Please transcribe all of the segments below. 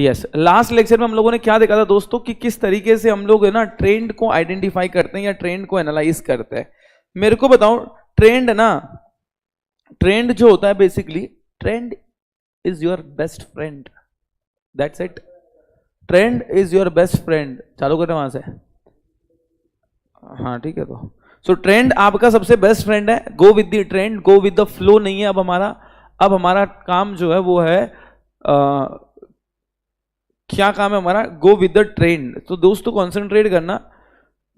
Yes, last lecture में हम लोगों ने क्या देखा था दोस्तों कि किस तरीके से हम लोग है ना ट्रेंड को आइडेंटिफाई करते हैं या ट्रेंड को एनालाइज करते हैं। मेरे को बताओ, ट्रेंड ना, ट्रेंड जो होता है basically, trend is your best friend, that's it. Trend is your best friend. चालू करें वहां से, हाँ ठीक है। तो सो ट्रेंड आपका सबसे बेस्ट फ्रेंड है। Go with the trend, go with the flow नहीं है अब हमारा काम जो है वो है क्या काम है हमारा, गो विद द ट्रेंड। तो दोस्तों कॉन्सेंट्रेट करना।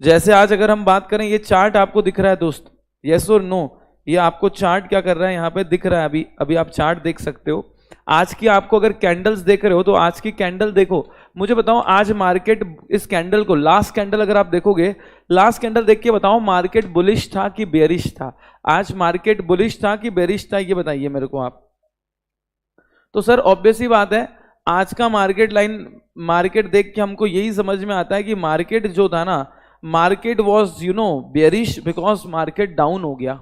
जैसे आज अगर हम बात करें, ये चार्ट आपको दिख रहा है दोस्त, यस और नो, ये आपको चार्ट क्या कर रहा है यहाँ पे दिख रहा है। अभी आप चार्ट देख सकते हो। आज की आपको अगर कैंडल्स देख रहे हो तो आज की कैंडल देखो, मुझे बताओ आज मार्केट इस कैंडल को, लास्ट कैंडल अगर आप देखोगे, लास्ट कैंडल देख के बताओ मार्केट बुलिश था कि बेरिश था। आज मार्केट बुलिश था कि बेरिश था, ये बताइए मेरे को आप। तो सर ऑब्वियस ही बात है, आज का मार्केट देख के हमको यही समझ में आता है कि मार्केट जो था ना, market was bearish because market down हो गया।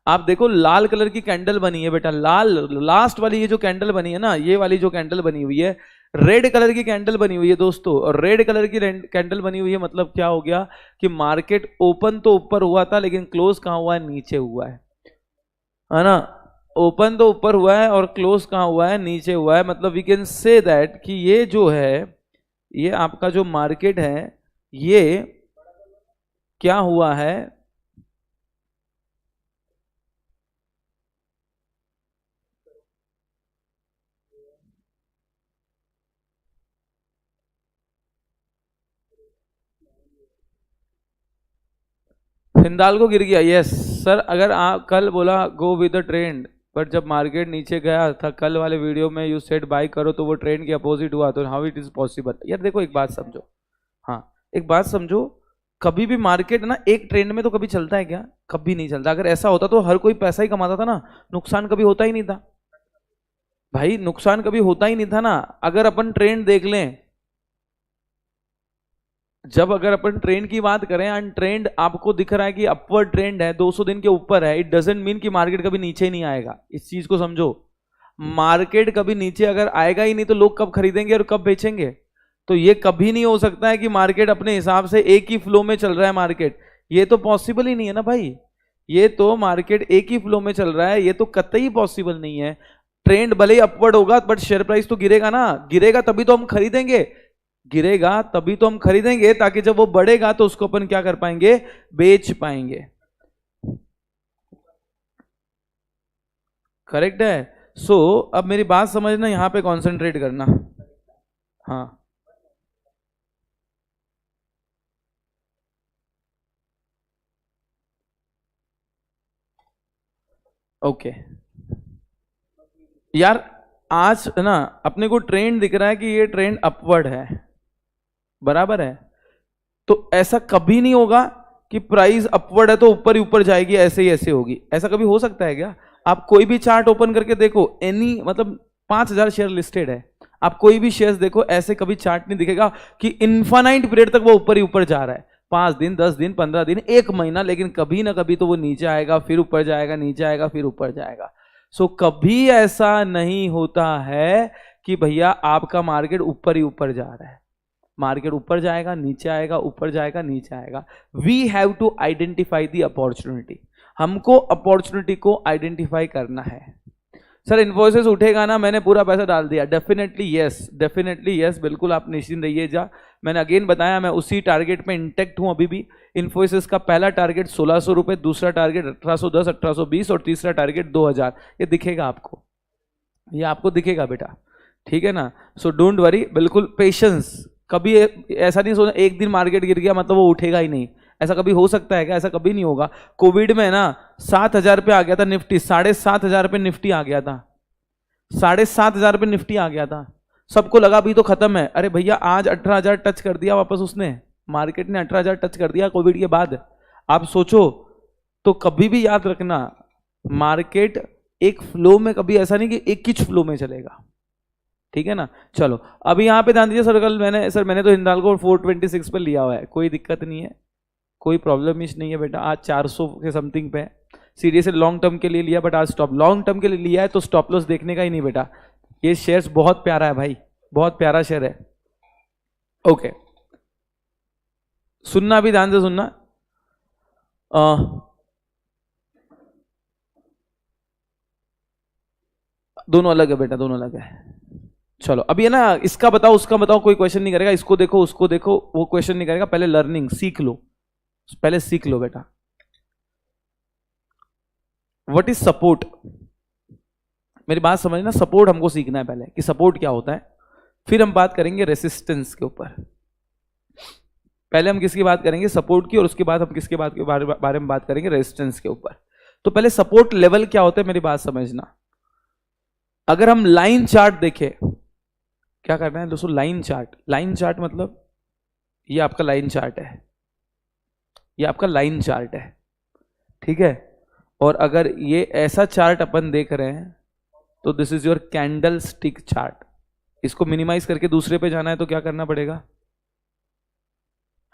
आप देखो लाल कलर की कैंडल बनी है बेटा, लाल लास्ट वाली ये जो कैंडल बनी है ना, ये वाली जो कैंडल बनी हुई है, रेड कलर की कैंडल बनी हुई है दोस्तों। और रेड कलर की कैंडल बनी हुई है मतलब क्या हो गया कि मार्केट ओपन तो ऊपर हुआ था लेकिन क्लोज कहां हुआ है, नीचे हुआ है ना। ओपन तो ऊपर हुआ है और क्लोज कहां हुआ है, नीचे हुआ है। मतलब वी कैन से दैट कि ये जो है, ये आपका जो मार्केट है, ये क्या हुआ है, हिंदाल्को गिर गया। यस सर, अगर आप कल बोला go with the trend, but जब मार्केट नीचे गया था कल वाले वीडियो में यू सेड बाय करो, तो वो ट्रेंड के अपोजिट हुआ, तो हाउ इट इज पॉसिबल। यार देखो एक बात समझो, हाँ एक बात समझो, कभी भी मार्केट ना एक ट्रेंड में तो कभी चलता है क्या, कभी नहीं चलता। अगर ऐसा होता तो हर कोई पैसा ही कमाता था ना, नुकसान कभी होता ही नहीं था भाई, नुकसान कभी होता ही नहीं था ना। अगर अपन ट्रेंड देख लें, जब अगर अपन ट्रेंड की बात करें एंड ट्रेंड आपको दिख रहा है कि अपवर्ड ट्रेंड है, 200 दिन के ऊपर है, इट डजंट मीन कि मार्केट कभी नीचे नहीं आएगा। इस चीज को समझो, मार्केट कभी नीचे अगर आएगा ही नहीं तो लोग कब खरीदेंगे और कब बेचेंगे। तो ये कभी नहीं हो सकता है कि मार्केट अपने हिसाब से एक ही फ्लो में चल रहा है मार्केट, ये तो पॉसिबल ही नहीं है ना भाई। ये तो मार्केट एक ही फ्लो में चल रहा है, ये तो कतई पॉसिबल नहीं है। ट्रेंड भले ही अपवर्ड होगा बट शेयर प्राइस तो गिरेगा ना, गिरेगा तभी तो हम खरीदेंगे, गिरेगा तभी तो हम खरीदेंगे, ताकि जब वो बढ़ेगा तो उसको अपन क्या कर पाएंगे, बेच पाएंगे। करेक्ट है। सो अब मेरी बात समझना, यहां पे कंसंट्रेट करना। हाँ ओके यार, आज ना अपने को ट्रेंड दिख रहा है कि ये ट्रेंड अपवर्ड है, बराबर है। तो ऐसा कभी नहीं होगा कि प्राइस अपवर्ड है तो ऊपर ही ऊपर जाएगी, ऐसे ही ऐसे होगी। ऐसा कभी हो सकता है क्या? आप कोई भी चार्ट ओपन करके देखो, एनी मतलब 5000 शेयर लिस्टेड है, आप कोई भी शेयर्स देखो, ऐसे कभी चार्ट नहीं दिखेगा कि इनफाइनाइट पीरियड तक वो ऊपर ही ऊपर जा रहा है, 5 दिन 10 दिन 15 दिन 1 महीना, लेकिन कभी ना कभी तो वो नीचे आएगा, फिर ऊपर जाएगा, नीचे आएगा, फिर ऊपर जाएगा। सो कभी ऐसा नहीं होता है कि भैया आपका मार्केट ऊपर ही ऊपर जा रहा है। मार्केट ऊपर जाएगा, नीचे आएगा, ऊपर जाएगा, नीचे आएगा। We have to identify the opportunity, हमको अपॉर्चुनिटी को आइडेंटिफाई करना है। सर इन्फोसिस उठेगा ना, मैंने पूरा पैसा डाल दिया, डेफिनेटली यस, डेफिनेटली यस, बिल्कुल आप निश्चिंत रहिए। जा मैंने अगेन बताया, मैं उसी टारगेट पे इंटेक्ट हूं अभी भी। इन्फोसिस का पहला टारगेट 1600 रुपए, दूसरा टारगेट 1810, 1820 और तीसरा टारगेट 2000। ये दिखेगा आपको, ये आपको दिखेगा बेटा, ठीक है ना। सो डोंट वरी, बिल्कुल पेशेंस। कभी ऐसा नहीं सोचना एक दिन मार्केट गिर गया मतलब वो उठेगा ही नहीं, ऐसा कभी हो सकता है क्या? ऐसा कभी नहीं होगा। कोविड में ना 7000 पे आ गया था निफ्टी, 7500 पे निफ्टी आ गया था, 7500 पे निफ्टी आ गया था। सबको लगा भी तो खत्म है, अरे भैया आज 18000 टच कर दिया वापस उसने, मार्केट ने 18000 टच कर दिया कोविड के बाद। आप सोचो, तो कभी भी याद रखना, मार्केट एक फ्लो में, कभी ऐसा नहीं कि एक ही फ्लो में चलेगा, ठीक है ना। चलो अभी यहाँ पे ध्यान दीजिए सर, कल मैंने तो हिंदाल्को 426 पे लिया हुआ है, कोई दिक्कत नहीं है, कोई प्रॉब्लम इश नहीं है बेटा। आज 400 के समथिंग पे है, सीरियस लॉन्ग टर्म के लिए लिया, बट आज स्टॉप, लॉन्ग टर्म के लिए लिया है तो स्टॉप लॉस देखने का ही नहीं बेटा। ये शेयर्स बहुत प्यारा है भाई, बहुत प्यारा शेर है। ओके, सुनना भी, ध्यान से सुनना। दोनों अलग है बेटा, दोनों अलग है। चलो अभी है ना, इसका बताओ उसका बताओ, कोई क्वेश्चन नहीं करेगा, इसको देखो उसको देखो, वो क्वेश्चन नहीं करेगा। पहले लर्निंग सीख लो, पहले सीख लो बेटा। What is support? मेरी बात समझना, सपोर्ट हमको सीखना है पहले कि सपोर्ट क्या होता है, फिर हम बात करेंगे रेसिस्टेंस के ऊपर। पहले हम किसकी बात करेंगे? सपोर्ट की, और उसके बाद हम किसके बारे में बात करेंगे? रेजिस्टेंस के ऊपर। तो पहले सपोर्ट लेवल क्या होता है, मेरी बात समझना। अगर हम लाइन चार्ट देखें, क्या करना है दोस्तों? Line chart. लाइन चार्ट मतलब ये आपका लाइन चार्ट है, ये आपका लाइन चार्ट है, ठीक है। और अगर ये ऐसा चार्ट अपन देख रहे हैं तो this is your candle stick chart. इसको मिनिमाइज करके दूसरे पे जाना है तो क्या करना पड़ेगा?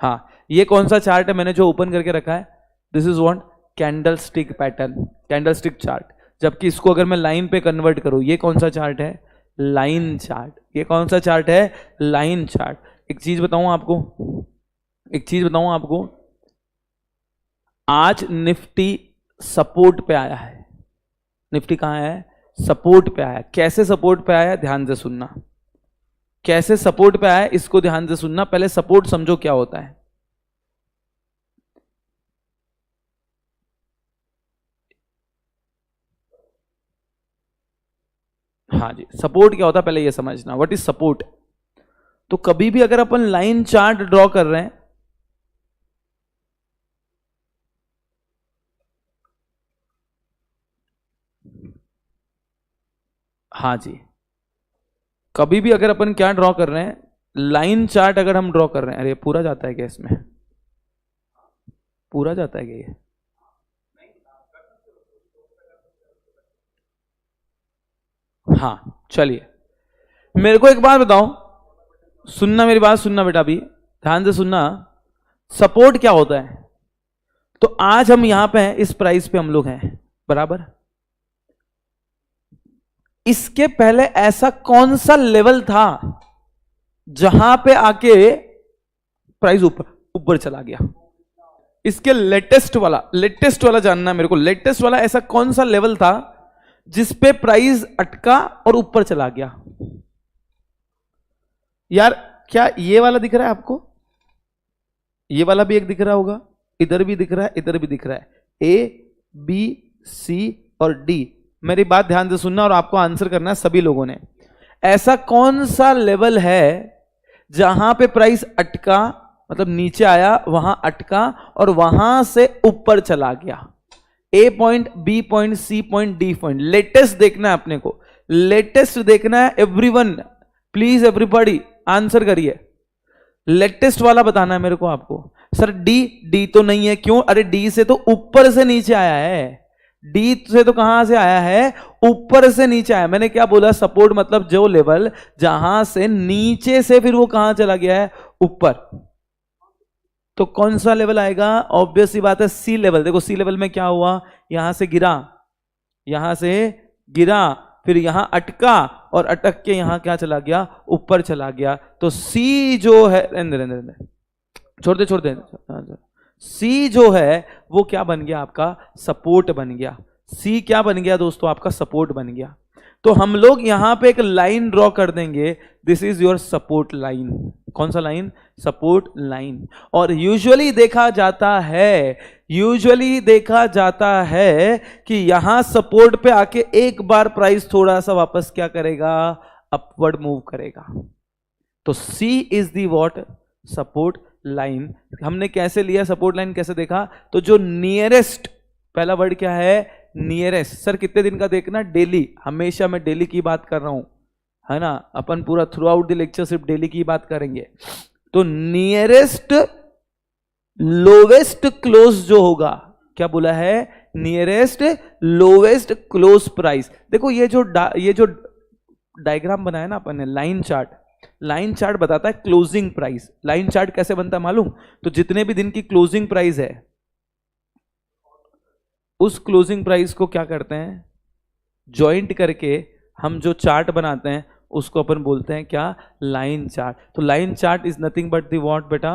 हाँ, ये कौन सा चार्ट है मैंने जो ओपन करके रखा है? This is what? Candle stick pattern, candle stick chart. जबकि इसको अगर मैं लाइन पे कन्वर्ट करूं, ये कौन सा चार्ट है? Line chart. ये कौन सा चार्ट है? Line chart. एक चीज बताऊं आपको, एक चीज बताऊं आपको, आज निफ्टी सपोर्ट पे आया है। निफ्टी कहां है? सपोर्ट पे आया। कैसे सपोर्ट पे आया? ध्यान से सुनना। कैसे सपोर्ट पे आया इसको ध्यान से सुनना। पहले सपोर्ट समझो क्या होता है। हाँ जी, सपोर्ट क्या होता है पहले ये समझना। What is support? तो कभी भी अगर अपन लाइन चार्ट ड्रॉ कर रहे हैं, हाँ जी, कभी भी अगर अपन क्या ड्रॉ कर रहे हैं, लाइन चार्ट अगर हम ड्रॉ कर रहे हैं, अरे पूरा जाता है क्या इसमें? पूरा जाता है क्या ये? हाँ चलिए, मेरे को एक बात बताओ, सुनना मेरी बात, सुनना बेटा, अभी ध्यान से सुनना। सपोर्ट क्या होता है? तो आज हम यहां पे हैं, इस प्राइस पे हम लोग हैं, बराबर। इसके पहले ऐसा कौन सा लेवल था जहां पे आके प्राइस ऊपर ऊपर चला गया? इसके लेटेस्ट वाला जानना है मेरे को। लेटेस्ट वाला ऐसा कौन सा लेवल था जिस पे प्राइस अटका और ऊपर चला गया? यार क्या ये वाला दिख रहा है आपको? ये वाला भी एक दिख रहा होगा, इधर भी दिख रहा है, इधर भी दिख रहा है। ए, बी, सी और डी। मेरी बात ध्यान से सुनना और आपको आंसर करना है सभी लोगों ने। ऐसा कौन सा लेवल है जहां पे प्राइस अटका, मतलब नीचे आया, वहां अटका और वहां से ऊपर चला गया? A point, B point, C point, D point. Latest देखना है अपने को, लेटेस्ट देखना है। एवरीवन प्लीज, एवरीबॉडी आंसर करिए। लेटेस्ट वाला बताना है मेरे को आपको। सर डी तो नहीं है, क्यों? अरे डी से तो ऊपर से नीचे आया है। डी से तो कहां से आया है? ऊपर से नीचे आया। मैंने क्या बोला? सपोर्ट मतलब जो लेवल जहां से नीचे से फिर वो कहां चला गया है? ऊपर। तो कौन सा लेवल आएगा? ऑब्वियस सी बात है, सी लेवल। देखो सी लेवल में क्या हुआ, यहां से गिरा, यहां से गिरा, फिर यहां अटका और अटक के यहां क्या चला गया? ऊपर चला गया। तो सी जो है, छोड़ दे, सी जो है वो क्या बन गया? आपका सपोर्ट बन गया। सी क्या बन गया दोस्तों? आपका सपोर्ट बन गया। तो हम लोग यहां पे एक लाइन ड्रॉ कर देंगे, this is your support line. कौन सा लाइन? Support line. और यूजुअली देखा जाता है कि यहां सपोर्ट पे आके एक बार प्राइस थोड़ा सा वापस क्या करेगा? अपवर्ड मूव करेगा। तो C is the what? Support line. हमने कैसे लिया सपोर्ट लाइन, कैसे देखा? तो जो नियरेस्ट, पहला वर्ड क्या है? नियरेस्ट। सर कितने दिन का देखना? डेली। हमेशा मैं डेली की बात कर रहा हूं, है ना। अपन पूरा थ्रू आउट द लेक्चर सिर्फ डेली की बात करेंगे। तो नियरेस्ट लोवेस्ट क्लोज जो होगा, क्या बोला है? Nearest lowest close price. देखो ये जो डायग्राम बनाया ना अपन ने, लाइन चार्ट, लाइन चार्ट बताता है क्लोजिंग प्राइस। लाइन चार्ट कैसे बनता है मालूम? तो जितने भी दिन की क्लोजिंग प्राइस है, उस क्लोजिंग प्राइस को क्या करते हैं? ज्वाइंट करके हम जो चार्ट बनाते हैं उसको अपन बोलते हैं क्या, लाइन चार्ट। तो line chart is nothing but the what बेटा,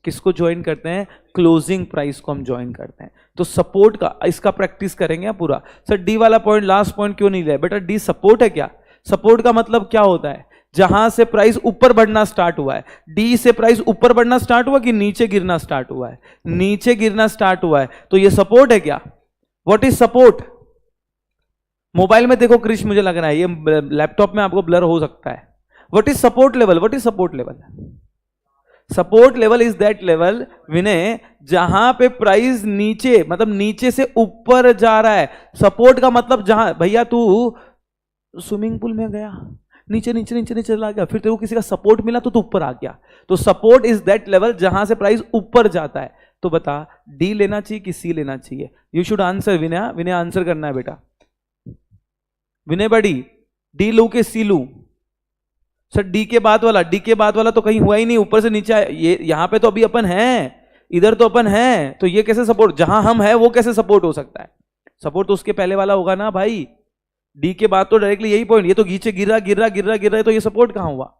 किसको ज्वाइन करते हैं, क्लोजिंग प्राइस को हम ज्वाइन करते हैं। तो सपोर्ट का इसका प्रैक्टिस करेंगे पूरा। सर डी वाला पॉइंट लास्ट पॉइंट क्यों नहीं लिया बेटा, डी सपोर्ट है क्या, सपोर्ट का मतलब क्या होता है, जहां से प्राइस ऊपर बढ़ना स्टार्ट हुआ है। डी से प्राइस ऊपर बढ़ना स्टार्ट हुआ कि नीचे गिरना स्टार्ट हुआ है, नीचे गिरना स्टार्ट हुआ है, तो ये सपोर्ट है क्या। व्हाट इज सपोर्ट, मोबाइल में देखो क्रिश, मुझे लग रहा है ये लैपटॉप में आपको ब्लर हो सकता है। What is support level, what is support level, support level is that level विनय जहां पे प्राइस नीचे मतलब नीचे से ऊपर जा रहा है। सपोर्ट का मतलब जहां भैया तू स्विमिंग पूल में गया, नीचे नीचे नीचे नीचे चला गया, फिर तेरे को किसी का सपोर्ट मिला तो तू ऊपर आ गया। तो सपोर्ट इज दैट लेवल जहां से प्राइस ऊपर जाता है। तो बता डी लेना चाहिए कि सी लेना चाहिए, you should answer Vinay, Vinay answer करना है बेटा। विनय बड़ी डी लू के सी लू, सर डी के बाद वाला, डी के बाद वाला तो कहीं हुआ ही नहीं, ऊपर से नीचे आया, ये यहां पे तो अभी अपन हैं, इधर तो अपन हैं, तो ये कैसे सपोर्ट, जहां हम हैं वो कैसे सपोर्ट हो सकता है, सपोर्ट तो उसके पहले वाला होगा ना भाई। डी के बाद तो डायरेक्टली यही पॉइंट, ये तो नीचे गिरा गिरा गिरा गिरा, तो ये सपोर्ट कहां हुआ।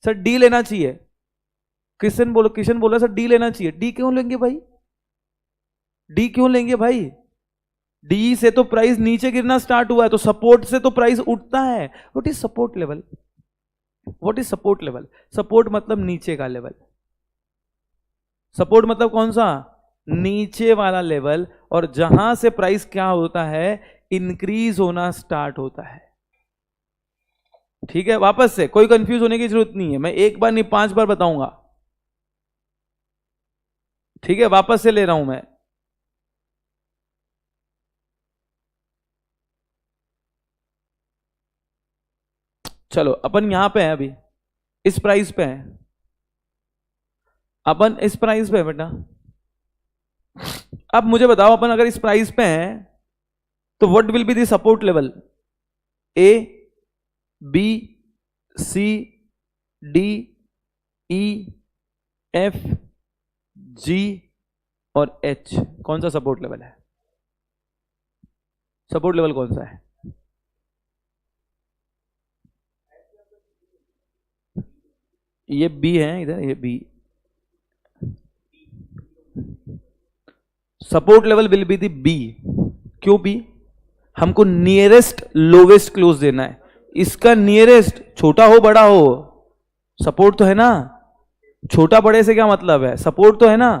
सर डी लेना चाहिए, किशन बोला सर डी लेना चाहिए। डी क्यों लेंगे भाई, डी क्यों लेंगे भाई, डी से तो प्राइस नीचे गिरना स्टार्ट हुआ है, तो सपोर्ट से तो प्राइस उठता है। What is support level, what is support level, support मतलब नीचे का लेवल, सपोर्ट मतलब कौन सा, नीचे वाला लेवल, और जहां से प्राइस क्या होता है, इंक्रीज होना स्टार्ट होता है। ठीक है, वापस से कोई कंफ्यूज होने की जरूरत नहीं है, मैं एक बार नहीं 5 बार बताऊंगा। ठीक है, वापस से ले रहा हूं मैं। चलो अपन यहां पे हैं, अभी इस प्राइस पे हैं, अपन इस प्राइस पे है बेटा। अब मुझे बताओ अपन अगर इस प्राइस पे हैं तो what will be the support level, A B C D E F G और एच, कौन सा सपोर्ट लेवल है, सपोर्ट लेवल कौन सा है, ये बी है इधर, ये B, support level will be the B. क्यों बी, हमको नियरेस्ट लोवेस्ट क्लोज देना है, इसका नियरेस्ट छोटा हो बड़ा हो, सपोर्ट तो है ना, छोटा बड़े से क्या मतलब है, सपोर्ट तो है ना।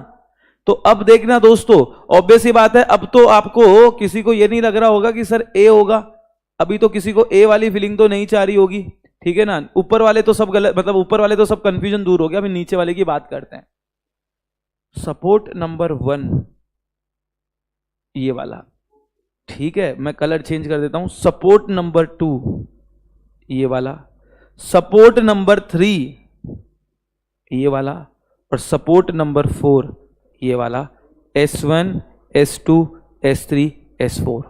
तो अब देखना दोस्तों, ऑब्वियस ही बात है, अब तो आपको किसी को ये नहीं लग रहा होगा कि सर ए होगा, अभी तो किसी को ए वाली फीलिंग तो नहीं चाह रही होगी, ठीक है ना। ऊपर वाले तो सब गलत, मतलब ऊपर वाले तो सब कंफ्यूजन दूर हो गया, अभी नीचे वाले की बात करते हैं। सपोर्ट नंबर 1 ये वाला, ठीक है, मैं कलर चेंज कर देता हूं, सपोर्ट नंबर 2 ये वाला, सपोर्ट नंबर 3 ये वाला, और सपोर्ट नंबर 4 ये वाला, S1 S2 S3 S4।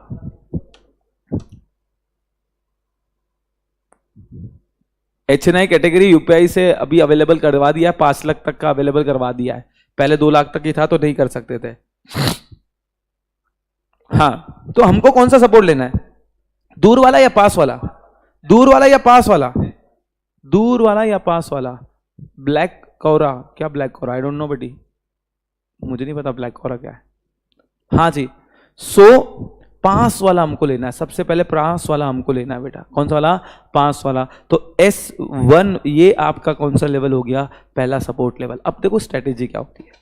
HNI category UPI से अभी अवेलेबल करवा दिया है, 5 लाख तक का अवेलेबल करवा दिया है, पहले 2 लाख तक ही था तो नहीं कर सकते थे। हाँ, तो हमको कौन सा सपोर्ट लेना है, दूर वाला या पास वाला, दूर वाला या पास वाला, दूर वाला या पास वाला, ब्लैक कोरा, क्या ब्लैक कोरा, आई डोंट नो बेटी, मुझे नहीं पता ब्लैक कोरा क्या है। हाँ जी, पास वाला हमको लेना है, सबसे पहले पास वाला हमको लेना है बेटा, कौन सा वाला, पास वाला। तो S1 ये आपका कौन सा लेवल हो गया, पहला सपोर्ट लेवल। अब देखो स्ट्रेटेजी क्या होती है,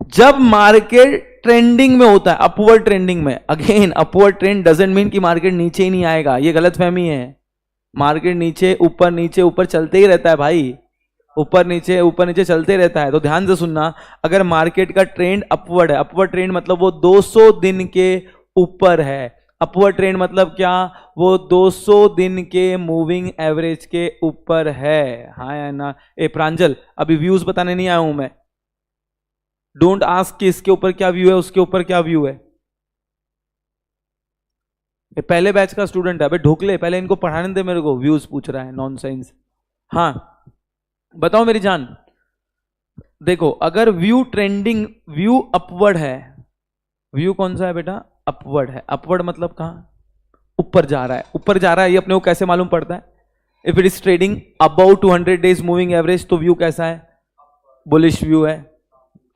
जब मार्केट ट्रेंडिंग में होता है, अपवर्ड ट्रेंडिंग में, again upward trend doesn't mean कि मार्केट नीचे ही नहीं आएगा, ये गलतफहमी है। मार्केट नीचे ऊपर चलते ही रहता है भाई, ऊपर नीचे चलते रहता है। तो ध्यान से सुनना, अगर मार्केट का ट्रेंड अपवर्ड है, अपवर्ड ट्रेंड मतलब वो 200 दिन के ऊपर है, अपवर्ड ट्रेंड मतलब क्या, वो 200 दिन के मूविंग एवरेज के ऊपर है, हाँ या ना। ए प्रांजल, अभी व्यूज बताने नहीं आया हूं मैं, डोंट आस्क कि इसके ऊपर क्या व्यू है, उसके ऊपर क्या व्यू है। ये पहले बैच का स्टूडेंट है, अबे ढोकले, पहले इनको पढ़ाने दे मेरे को, व्यूज पूछ रहा है, नॉनसेंस। हाँ बताओ मेरी जान, देखो अगर व्यू ट्रेंडिंग, व्यू अपवर्ड है, व्यू कौन सा है बेटा, अपवर्ड है। अपवर्ड मतलब कहां, ऊपर जा रहा है, ऊपर जा रहा है, ये अपने को कैसे मालूम पड़ता है, if it is trading above 200 days moving average तो व्यू कैसा है? बुलिश व्यू है,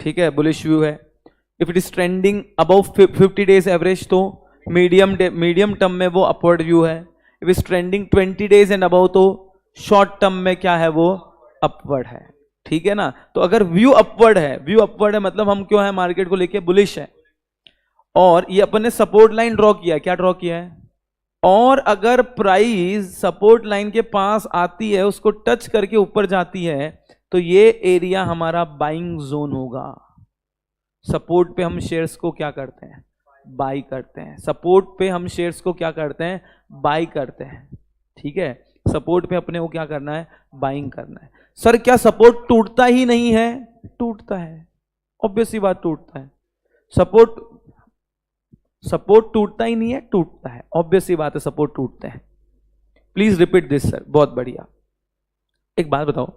ठीक है, बुलिश व्यू है। If it is trending above 50 days average तो मीडियम टर्म में वो अपवर्ड व्यू है। If is trending 20 days and above तो शॉर्ट टर्म में क्या है? वो अपवर्ड है, ठीक है ना। तो अगर व्यू अपवर्ड है मतलब हम क्यों है? मार्केट को लेके बुलिश है। और ये अपन ने सपोर्ट लाइन ड्रॉ किया, क्या ड्रॉ किया है? और अगर प्राइस सपोर्ट लाइन के पास आती है, उसको टच करके ऊपर जाती है, तो ये एरिया हमारा बाइंग जोन होगा। सपोर्ट पे हम शेयर्स को क्या करते हैं? बाई करते हैं। सपोर्ट पे हम शेयर्स को क्या करते हैं? बाई करते हैं, ठीक है। सपोर्ट पे अपने को क्या करना है? बाइंग करना है। सर क्या सपोर्ट टूटता ही नहीं है? टूटता है, ऑब्वियस सी बात, टूटता है। सपोर्ट टूटता ही नहीं है? टूटता है, ऑब्वियस सी बात है, सपोर्ट टूटते हैं। प्लीज रिपीट दिस सर, बहुत बढ़िया। एक बात बताओ,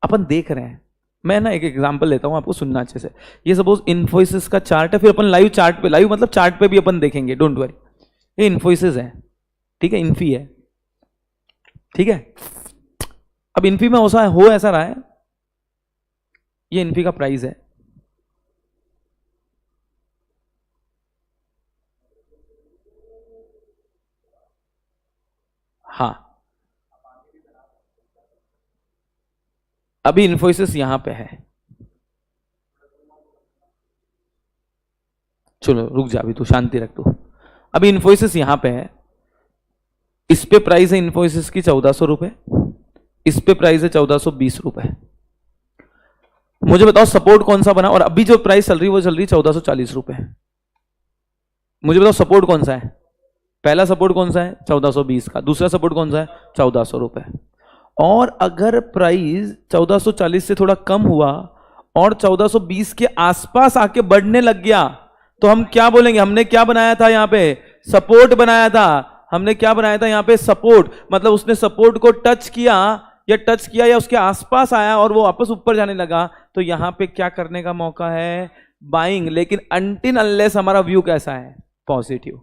अपन देख रहे हैं, मैं ना एक एग्जांपल लेता हूं, आपको सुनना अच्छे से। ये सपोज इन्फोसिस का चार्ट है, फिर अपन लाइव चार्ट पे, लाइव मतलब चार्ट पे भी अपन देखेंगे, डोंट वरी। ये इन्फोसिस है, ठीक है, इन्फी है, ठीक है। अब इन्फी में ऐसा रहा है, ये इन्फी का प्राइस है, हाँ। अभी इन्फोसिस यहां पे है, चलो रुक जा, अभी तू शांति रख तू। अभी इन्फोसिस यहां पे है, इस पे प्राइस है इन्फोसिस की 1400 रुपए, इस पे प्राइस है 1420 रुपए। मुझे बताओ सपोर्ट कौन सा बना? और अभी जो प्राइस चल रही है वो चल रही है 1440 रुपए। मुझे बताओ सपोर्ट कौन सा है? पहला सपोर्ट कौन सा है? 1420 का। दूसरा सपोर्ट कौन सा है? 1400 रुपए। और अगर प्राइस 1440 से थोड़ा कम हुआ और 1420 के आसपास आके बढ़ने लग गया, तो हम क्या बोलेंगे? हमने क्या बनाया था यहां पे? सपोर्ट बनाया था। हमने क्या बनाया था यहां पे? सपोर्ट। मतलब उसने सपोर्ट को टच किया या उसके आसपास आया और वो वापस ऊपर जाने लगा, तो यहां पे क्या करने का मौका है? बाइंग। लेकिन अनटिल अनलेस हमारा व्यू कैसा है? पॉजिटिव।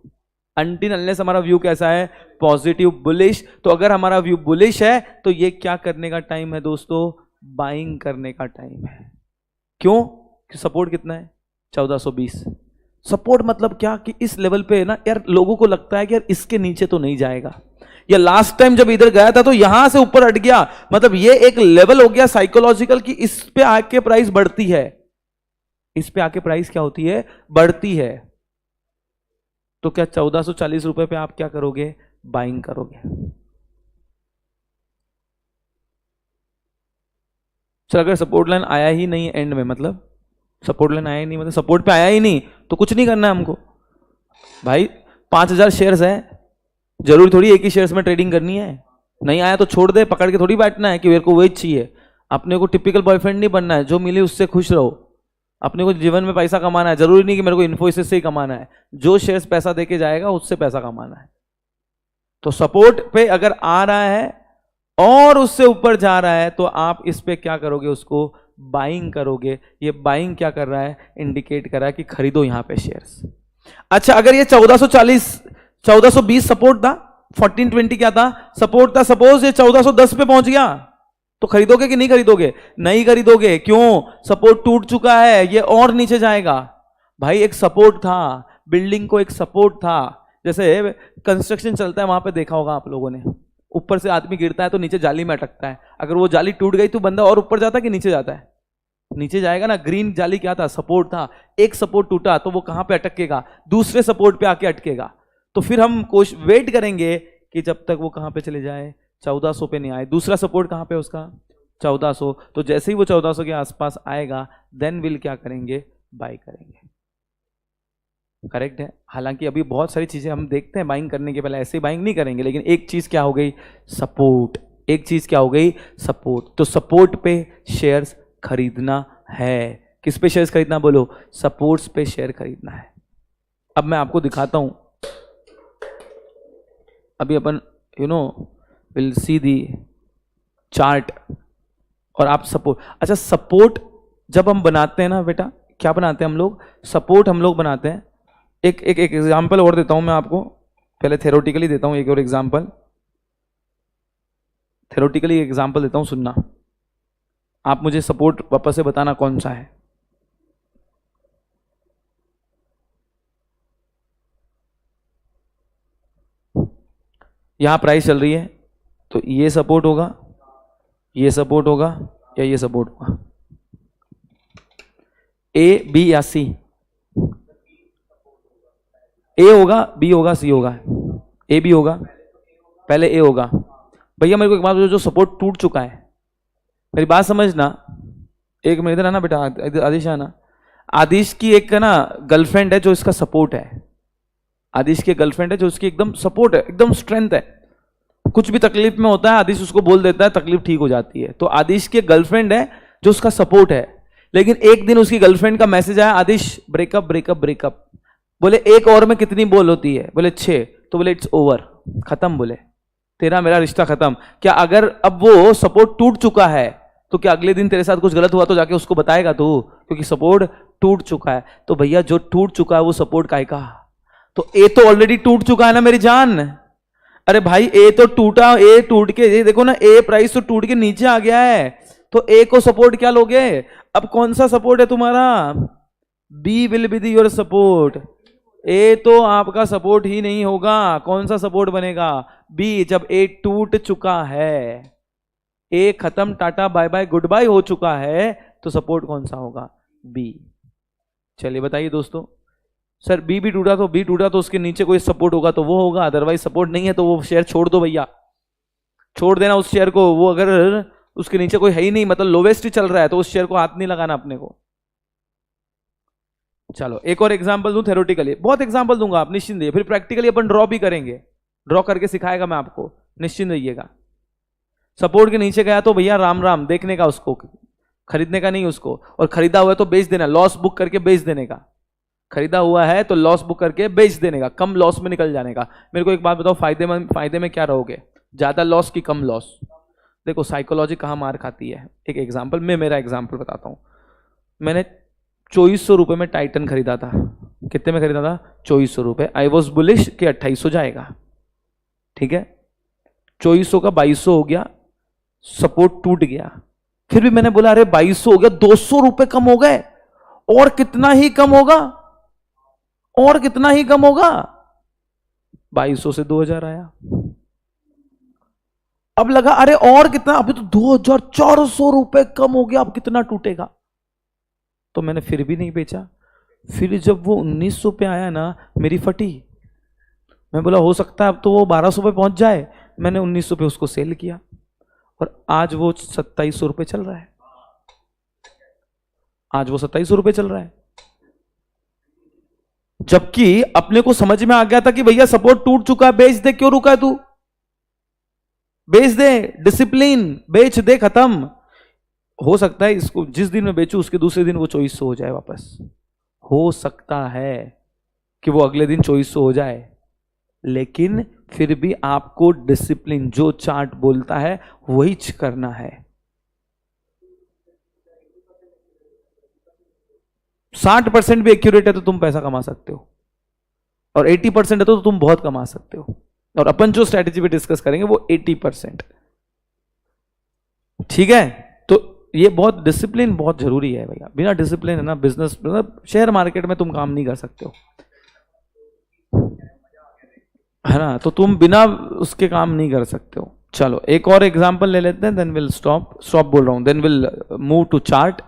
अनटिल अनलेस हमारा व्यू कैसा है? Positive, bullish. तो अगर हमारा व्यू बुलिश है तो ये क्या करने का टाइम है दोस्तों? बाइंग करने का टाइम है। क्यों? कि सपोर्ट कितना है? 1420। सपोर्ट मतलब क्या? कि इस लेवल पे ना यार, लोगों को लगता है कि यार इसके नीचे तो नहीं जाएगा, या लास्ट टाइम जब इधर गया था तो यहां से ऊपर हट गया, मतलब ये एक लेवल हो गया साइकोलॉजिकल कि इस पे आके प्राइस बढ़ती है, इस पे आके प्राइस क्या होती है? बढ़ती है। तो क्या 1440 रुपए पे आप क्या करोगे? बाइंग करोगे। सर अगर सपोर्ट लाइन आया ही नहीं एंड में, मतलब सपोर्ट लाइन आया ही नहीं, मतलब सपोर्ट पे आया ही नहीं, तो कुछ नहीं करना है हमको भाई। 5000 शेयर्स है, जरूरी थोड़ी एक ही शेयर्स में ट्रेडिंग करनी है। नहीं आया तो छोड़ दे, पकड़ के थोड़ी बैठना है कि मेरे को वही चाहिए। अपने को टिपिकल बॉयफ्रेंड नहीं बनना है, जो मिले उससे खुश रहो। अपने को जीवन में पैसा कमाना है, जरूरी नहीं कि मेरे को इन्फोसिस से ही कमाना है, जो शेयर्स पैसा देके जाएगा उससे पैसा कमाना है। तो सपोर्ट पे अगर आ रहा है और उससे ऊपर जा रहा है तो आप इस पे क्या करोगे? उसको बाइंग करोगे। ये बाइंग क्या कर रहा है? इंडिकेट कर रहा है कि खरीदो यहां पे शेयर्स। अच्छा, अगर ये 1420 सपोर्ट था, 1420 क्या था? सपोर्ट था। सपोज ये 1410 पे पहुंच गया, तो खरीदोगे कि नहीं खरीदोगे? नहीं खरीदोगे। क्यों? सपोर्ट टूट चुका है, ये और नीचे जाएगा। भाई एक सपोर्ट था, बिल्डिंग को एक सपोर्ट था। जैसे कंस्ट्रक्शन चलता है, वहां पे देखा होगा आप लोगों ने, ऊपर से आदमी गिरता है तो नीचे जाली में अटकता है। अगर वो जाली टूट गई तो बंदा और ऊपर जाता है कि नीचे जाता है? नीचे जाएगा ना। ग्रीन जाली क्या था? सपोर्ट था। एक सपोर्ट टूटा तो वो कहां पे अटकेगा? दूसरे सपोर्ट पे आके अटकेगा। तो फिर हम वेट करेंगे कि जब तक वो कहां पे चले जाए? 1400 पे नहीं आए। दूसरा सपोर्ट कहां पे उसका? 1400। तो जैसे ही वो 1400 के आसपास आएगा, देन विल क्या करेंगे? बाय करेंगे। करेक्ट है। हालांकि अभी बहुत सारी चीजें हम देखते हैं बाइंग करने के पहले ऐसे बाइंग नहीं करेंगे, लेकिन एक चीज क्या हो गई? सपोर्ट। एक चीज क्या हो गई? सपोर्ट। तो सपोर्ट पे शेयर्स खरीदना है। किस पे शेयर्स खरीदना? बोलो। सपोर्ट्स पे शेयर खरीदना है। अब मैं आपको दिखाता हूं। अभी अपन विल सी दी चार्ट और आप सपोर्ट। अच्छा, सपोर्ट जब हम बनाते हैं ना बेटा, क्या बनाते हैं हम लोग? सपोर्ट हम लोग बनाते हैं। एक एग्जांपल और देता हूं मैं आपको, पहले थ्योरेटिकली देता हूं एक और एग्जांपल। थ्योरेटिकली एग्जांपल देता हूं, सुनना। आप मुझे सपोर्ट वापस से बताना कौन सा है। यहां प्राइस चल रही है तो ये सपोर्ट होगा, ये सपोर्ट होगा या ये सपोर्ट होगा? ए, बी या सी? ए होगा, बी होगा, सी होगा? ए बी होगा, पहले ए होगा। भैया मेरे को एक बात बताओ, जो सपोर्ट टूट चुका है, मेरी बात समझना, एक मिनट इधर आना बेटा, आदिश आना। आदिश की एक ना गर्लफ्रेंड है जो इसका सपोर्ट है, आदिश की गर्लफ्रेंड है जो उसकी एकदम सपोर्ट है, एकदम स्ट्रेंथ है। कुछ भी तकलीफ में होता है आदिश उसको बोल देता है, तकलीफ ठीक हो जाती है। तो आदिश की गर्लफ्रेंड है जो उसका सपोर्ट है, लेकिन एक दिन उसकी गर्लफ्रेंड का मैसेज आया, आदिश ब्रेकअप ब्रेकअप ब्रेकअप। बोले एक और में कितनी बॉल होती है? बोले 6। तो बोले इट्स ओवर, खत्म, बोले तेरा मेरा रिश्ता खत्म। क्या अगर अब वो सपोर्ट टूट चुका है तो क्या अगले दिन तेरे साथ कुछ गलत हुआ तो जाके उसको बताएगा तू? क्योंकि सपोर्ट टूट चुका है। तो भैया जो टूट चुका है वो सपोर्ट काहे का? तो ए तो ऑलरेडी टूट चुका है ना मेरी जान। अरे भाई ए तो टूटा, ए टूट के, ये देखो ना, ए प्राइस तो टूट के नीचे आ गया है, तो ए को सपोर्ट क्या लोगे? अब कौन सा सपोर्ट है तुम्हारा? B will be the your support. A तो आपका सपोर्ट ही नहीं होगा, कौन सा सपोर्ट बनेगा? बी। जब ए टूट चुका है, ए खत्म, tata bye bye goodbye हो चुका है, तो सपोर्ट कौन सा होगा? बी। चलिए बताइए दोस्तों। सर बी भी टूटा तो, बी टूटा तो उसके नीचे कोई सपोर्ट होगा तो वो होगा, अदरवाइज सपोर्ट नहीं है तो वो शेयर छोड़ दो भैया, छोड़ देना उस शेयर को। वो अगर उसके नीचे कोई है ही नहीं, मतलब लोवेस्ट ही चल रहा है, तो उस शेयर को हाथ नहीं लगाना अपने को। चलो एक और एग्जांपल दूं थ्योरेटिकली, बहुत एग्जांपल दूंगा, आप निश्चिंत रहिए। फिर प्रैक्टिकली अपन ड्रॉ भी करेंगे, ड्रॉ करके सिखाएगा मैं आपको, निश्चिंत रहिएगा। सपोर्ट के नीचे गया तो भैया राम राम, देखने का उसको, खरीदने का नहीं उसको, और खरीदा हुआ है तो बेच देना, लॉस बुक करके बेच देने का। खरीदा हुआ है तो लॉस बुक करके बेच देने का, कम लॉस में निकल जाने का। मेरे को एक बात बताओ, फायदे में क्या रहोगे? ज्यादा लॉस की कम लॉस? देखो साइकोलॉजी कहाँ मार खाती है। एक एग्जांपल, मैं मेरा एग्जांपल बताता हूं। मैंने 2400 रुपए में टाइटन खरीदा था। कितने में खरीदा था? 2400 रुपए। आई वॉज बुलिश कि 2800 जाएगा, ठीक है। 2400 का 2200 हो गया, सपोर्ट टूट गया। फिर भी मैंने बोला अरे 2200 हो गया, 200 रुपए कम हो गए, और कितना ही कम होगा, और कितना ही कम होगा। 2200 से 2000 आया। अब लगा अरे और कितना, अभी तो 2400 रुपए कम हो गया, अब कितना टूटेगा। तो मैंने फिर भी नहीं बेचा। फिर जब वो 1900 पे आया ना, मेरी फटी। मैं बोला हो सकता है अब तो वो 1200 पे पहुंच जाए। मैंने 1900 पे उसको सेल किया, और आज वो 2700 रुपए चल रहा है। आज वो 2700 रुपए चल रहा है। जबकि अपने को समझ में आ गया था कि भैया सपोर्ट टूट चुका है, बेच दे, क्यों रुका है तू? बेच दे, डिसिप्लिन, बेच दे, खत्म। हो सकता है इसको जिस दिन मैं बेचूं उसके दूसरे दिन वो 2400 हो जाए वापस। हो सकता है कि वो अगले दिन 2400 हो जाए, लेकिन फिर भी आपको डिसिप्लिन, जो चार्ट बोलता है वही करना है। 60% भी एक्यूरेट है तो तुम पैसा कमा सकते हो, और 80% है तो तुम बहुत कमा सकते हो। और अपन जो स्ट्रेटेजी पे डिस्कस करेंगे वो 80%, ठीक है। तो ये बहुत डिसिप्लिन बहुत जरूरी है भैया। बिना डिसिप्लिन है ना बिजनेस, मतलब शेयर मार्केट में तुम काम नहीं कर सकते हो, है ना। तो तुम बिना उसके काम नहीं कर सकते हो। चलो एक और एग्जांपल ले लेते हैं, देन विल स्टॉप बोल रहा हूं, then will move to chart.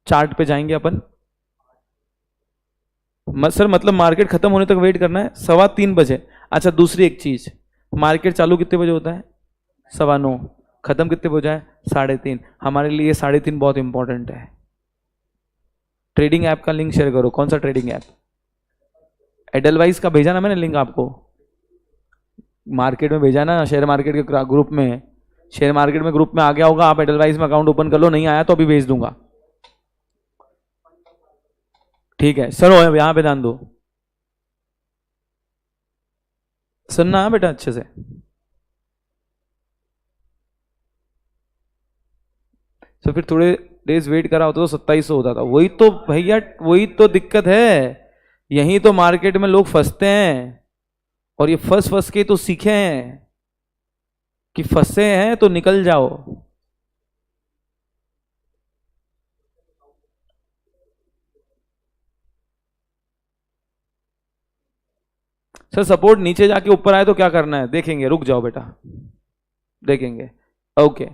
Chart पे जाएंगे अपन। सर मतलब मार्केट खत्म होने तक वेट करना है? 3:15 बजे। अच्छा दूसरी एक चीज, मार्केट चालू कितने बजे होता है? 9:15। खत्म कितने बजे है? 3:30। हमारे लिए 3:30 बहुत इंपॉर्टेंट है। ट्रेडिंग ऐप का लिंक शेयर करो। कौन सा ट्रेडिंग ऐप? एडलवाइज का भेजा ना मैंने लिंक आपको, मार्केट में भेजा ना, शेयर मार्केट के ग्रुप में। शेयर मार्केट में ग्रुप में आ गया होगा, आप एडलवाइज में अकाउंट ओपन कर लो, नहीं आया तो अभी भेज दूंगा, ठीक है। सर यहां पे ध्यान दो, सुनना है बेटा अच्छे से। तो फिर थोड़े डेज वेट करा होता तो 2700 होता था। वही तो भैया, वही तो दिक्कत है। यही तो मार्केट में लोग फंसते हैं, और ये फंस के तो सीखे हैं कि फंसे हैं तो निकल जाओ। सर सपोर्ट नीचे जाके ऊपर आए तो क्या करना है, देखेंगे, रुक जाओ बेटा, देखेंगे। ओके,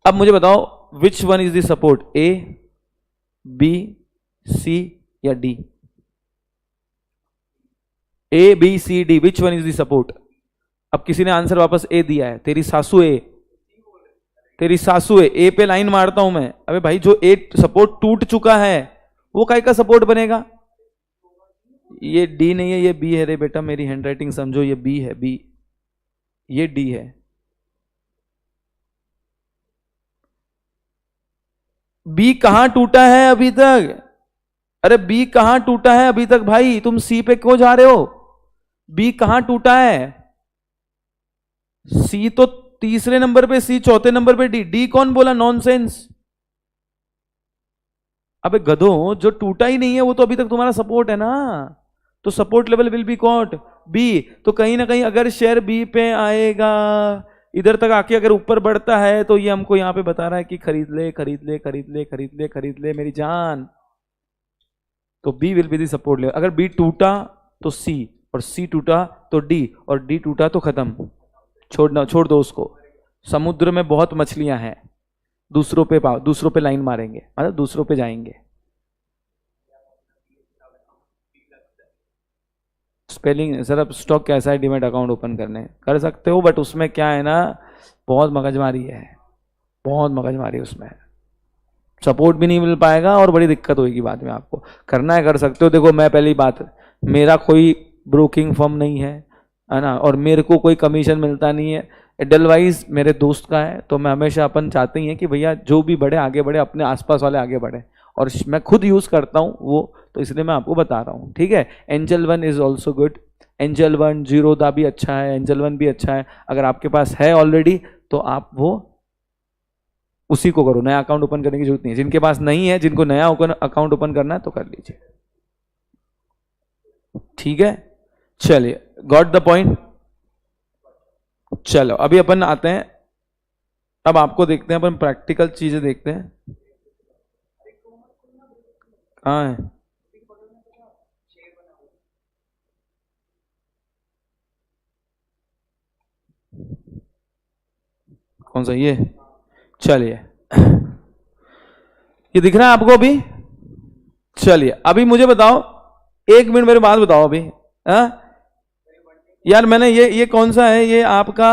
अब मुझे बताओ which one is the support, A B C या D? A B C D, which one is the support? अब किसी ने आंसर वापस ए दिया है, तेरी सासू ए, तेरी सासू ए पे लाइन मारता हूं मैं। अबे भाई जो ए सपोर्ट टूट चुका है वो काय का सपोर्ट बनेगा? ये डी नहीं है, ये बी है रे बेटा, मेरी हैंडराइटिंग समझो, ये बी है, बी, ये डी है। बी कहां टूटा है अभी तक? अरे बी कहां टूटा है अभी तक भाई? तुम सी पे क्यों जा रहे हो? बी कहां टूटा है? सी तो तीसरे नंबर पे, सी चौथे नंबर पे, डी, डी कौन बोला? नॉनसेंस। अबे गधो, जो टूटा ही नहीं है वो तो अभी तक तुम्हारा सपोर्ट है ना, तो support level will be caught B. तो कहीं ना कहीं अगर शेयर बी पे आएगा, इधर तक आके अगर ऊपर बढ़ता है तो ये हमको यहां पे बता रहा है कि खरीद ले, खरीद ले, खरीद ले, खरीद ले, खरीद ले मेरी जान। तो B will be the support level. अगर बी टूटा तो सी, और सी टूटा तो डी, और डी टूटा तो खत्म, छोड़ना, छोड़ दो उसको। समुद्र में बहुत मछलियां हैं, दूसरों पे लाइन मारेंगे, मतलब दूसरों पे जाएंगे। स्पेलिंग सर, अब स्टॉक कैसा है, डीमैट अकाउंट ओपन करने कर सकते हो, बट उसमें क्या है ना, बहुत मगजमारी है, बहुत मगजमारी उसमें, सपोर्ट भी नहीं मिल पाएगा और बड़ी दिक्कत होगी बाद में। आपको करना है कर सकते हो। देखो मैं पहली बात, मेरा कोई ब्रोकिंग फर्म नहीं है ना, और मेरे को कोई कमीशन मिलता नहीं है, एडलवाइज मेरे दोस्त का है। तो मैं हमेशा, अपन चाहते ही हैं कि भैया जो भी बढ़े आगे बढ़े, अपने आसपास वाले आगे बढ़े, और मैं खुद यूज करता हूँ वो, तो इसलिए मैं आपको बता रहा हूँ, ठीक है। Angel one is also good, angel one, Zerodha भी अच्छा है, एंजल वन भी अच्छा है। अगर आपके पास है ऑलरेडी तो आप वो उसी को करो, नया अकाउंट ओपन करने की जरूरत नहीं है। जिनके पास नहीं है, जिनको नया अकाउंट ओपन करना है तो कर लीजिए, ठीक है। चलिए, गॉट द पॉइंट। चलो अभी अपन आते हैं, अब आपको देखते हैं, अपन प्रैक्टिकल चीजें देखते हैं। कहाँ है? कौन सा? ये चलिए, ये दिख रहा है आपको अभी? चलिए अभी मुझे बताओ, एक मिनट मेरी बात बताओ अभी। यार मैंने ये कौन सा है? ये आपका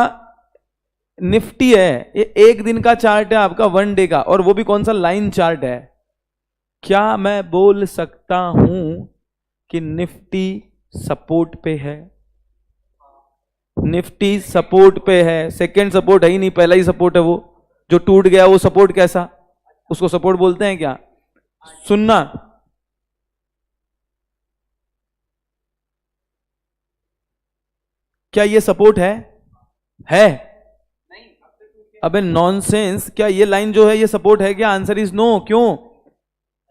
निफ्टी है, ये एक दिन का चार्ट है आपका, वन डे का, और वो भी कौन सा? लाइन चार्ट है। क्या मैं बोल सकता हूं कि निफ्टी सपोर्ट पे है? निफ्टी सपोर्ट पे है, सेकंड सपोर्ट है ही नहीं, पहला ही सपोर्ट है। वो जो टूट गया वो सपोर्ट कैसा? उसको सपोर्ट बोलते हैं क्या? सुनना, क्या ये सपोर्ट है? है? अबे नॉनसेंस, क्या ये लाइन जो है ये सपोर्ट है क्या? Answer is no. क्यों?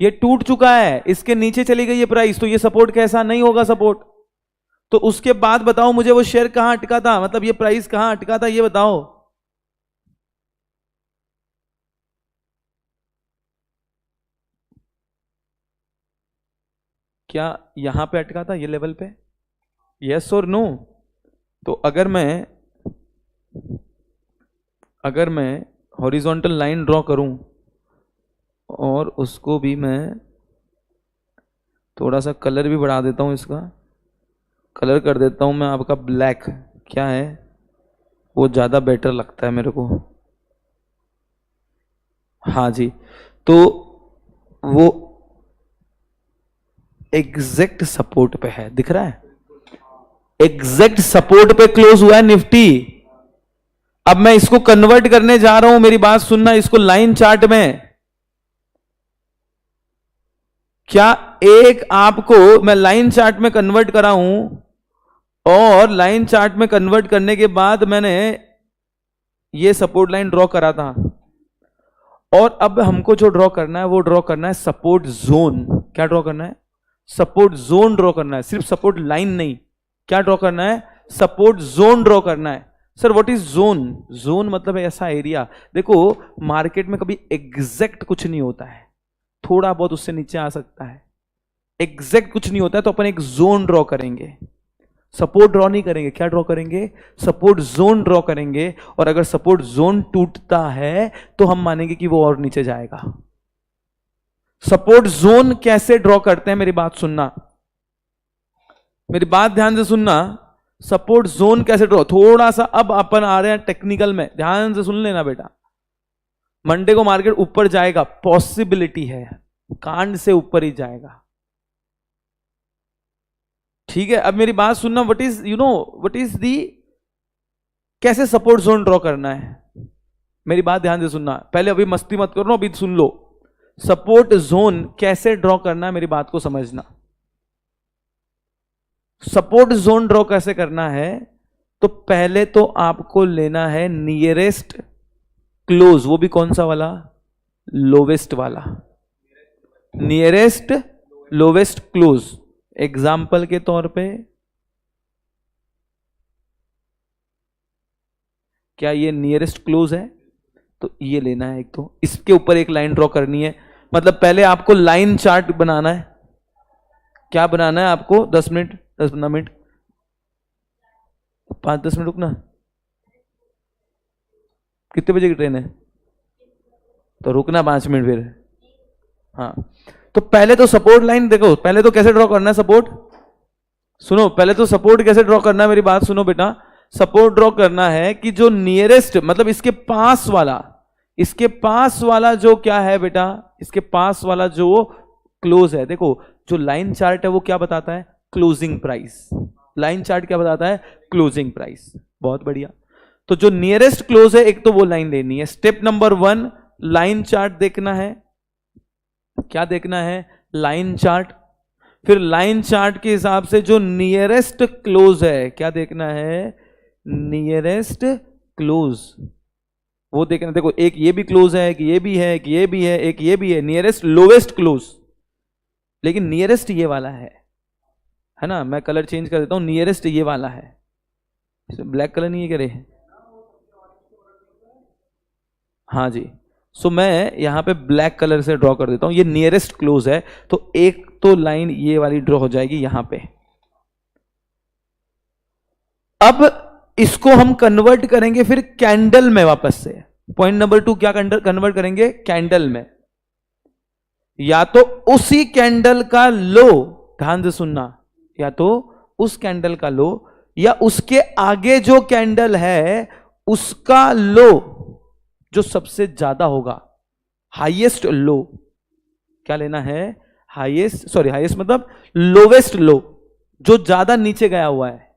ये टूट चुका है, इसके नीचे चली गई ये प्राइस, तो ये सपोर्ट कैसा? नहीं होगा सपोर्ट। तो उसके बाद बताओ मुझे, वो शेयर कहां अटका था, मतलब ये प्राइस कहां अटका था, ये बताओ। क्या यहां पे अटका था, ये लेवल पे? यस और नो? तो अगर मैं हॉरिजॉन्टल लाइन ड्रॉ करूं, और उसको भी मैं थोड़ा सा कलर भी बढ़ा देता हूं, इसका कलर कर देता हूं मैं आपका ब्लैक, क्या है वो, ज़्यादा बेटर लगता है मेरे को। हाँ जी, तो वो एग्जैक्ट सपोर्ट पे है, दिख रहा है? एग्जैक्ट सपोर्ट पे क्लोज हुआ है निफ्टी। अब मैं इसको कन्वर्ट करने जा रहा हूं, मेरी बात सुनना, इसको लाइन चार्ट में। क्या एक आपको मैं लाइन चार्ट में कन्वर्ट करा हूं, और लाइन चार्ट में कन्वर्ट करने के बाद मैंने ये सपोर्ट लाइन ड्रॉ करा था, और अब हमको जो ड्रॉ करना है वो ड्रॉ करना है सपोर्ट जोन। क्या ड्रॉ करना है? सपोर्ट जोन ड्रॉ करना है, सिर्फ सपोर्ट लाइन नहीं। क्या ड्रॉ करना है? सपोर्ट जोन ड्रॉ करना है। Sir what is zone? Zone मतलब है ऐसा एरिया, देखो मार्केट में कभी एग्जैक्ट कुछ नहीं होता है, थोड़ा बहुत उससे नीचे आ सकता है, एग्जैक्ट कुछ नहीं होता है, तो अपन एक जोन ड्रॉ करेंगे, सपोर्ट ड्रॉ नहीं करेंगे, क्या ड्रॉ करेंगे? सपोर्ट जोन ड्रॉ करेंगे, और अगर सपोर्ट जोन टूटता है तो हम मानेंगे कि वो और नीचे जाएगा। सपोर्ट जोन कैसे ड्रॉ करते हैं, मेरी बात सुनना, मेरी बात ध्यान से सुनना। सपोर्ट जोन कैसे ड्रॉ, थोड़ा सा अब अपन आ रहे हैं टेक्निकल में, ध्यान से सुन लेना बेटा। मंडे को मार्केट ऊपर जाएगा, पॉसिबिलिटी है, कांड से ऊपर ही जाएगा, ठीक है। अब मेरी बात सुनना, what is what is the, कैसे सपोर्ट जोन ड्रॉ करना है, मेरी बात ध्यान से सुनना, पहले अभी मस्ती मत करो, अभी सुन लो। सपोर्ट जोन कैसे ड्रॉ करना है, मेरी बात को समझना। सपोर्ट जोन ड्रॉ कैसे करना है, तो पहले तो आपको लेना है नियरेस्ट क्लोज, वो भी कौन सा वाला? लोवेस्ट वाला, नियरेस्ट लोवेस्ट क्लोज। एग्जाम्पल के तौर पे क्या ये नियरेस्ट क्लोज है? तो ये लेना है एक, तो इसके ऊपर एक लाइन ड्रॉ करनी है, मतलब पहले आपको लाइन चार्ट बनाना है। क्या बनाना है आपको? 10 मिनट, 10-15 मिनट, 5-10 मिनट रुकना। कितने बजे की ट्रेन है? तो रुकना 5 मिनट फिर। हाँ, तो पहले तो सपोर्ट लाइन देखो, पहले तो कैसे ड्रॉ करना है सपोर्ट, सुनो, पहले तो सपोर्ट कैसे ड्रॉ करना है, मेरी बात सुनो बेटा। सपोर्ट ड्रॉ करना है कि जो नियरेस्ट, मतलब इसके पास वाला जो क्या है बेटा, इसके पास वाला जो क्लोज है, देखो जो लाइन चार्ट है वो क्या बताता है? Closing price. लाइन चार्ट क्या बताता है? Closing price. बहुत बढ़िया, तो जो नियरेस्ट क्लोज है एक तो वो लाइन लेनी है। स्टेप नंबर 1, लाइन चार्ट देखना है। क्या देखना है? Line chart. फिर लाइन चार्ट के हिसाब से जो नियरेस्ट क्लोज है, क्या देखना है? नियरेस्ट क्लोज, वो देखना। देखो एक ये भी क्लोज है, एक ये भी है, एक ये भी है, एक ये भी है, नियरेस्ट लोवेस्ट क्लोज, लेकिन नियरेस्ट ये वाला है ना। मैं कलर चेंज कर देता हूं, नियरेस्ट ये वाला है, ब्लैक कलर नहीं है करे, हाँ जी। सो मैं यहां पे ब्लैक कलर से ड्रॉ कर देता हूं, ये नियरेस्ट क्लोज है, तो एक तो लाइन ये वाली ड्रॉ हो जाएगी यहां पे। अब इसको हम कन्वर्ट करेंगे फिर कैंडल में वापस से। पॉइंट नंबर 2 क्या कन्वर्ट करेंगे? कैंडल में। या तो उसी कैंडल का लो, ध्यान से सुनना, या तो उस कैंडल का लो, या उसके आगे जो कैंडल है उसका लो जो सबसे ज्यादा होगा, हाईएस्ट लो। क्या लेना है? हाईएस्ट मतलब लोवेस्ट लो, जो ज्यादा नीचे गया हुआ है,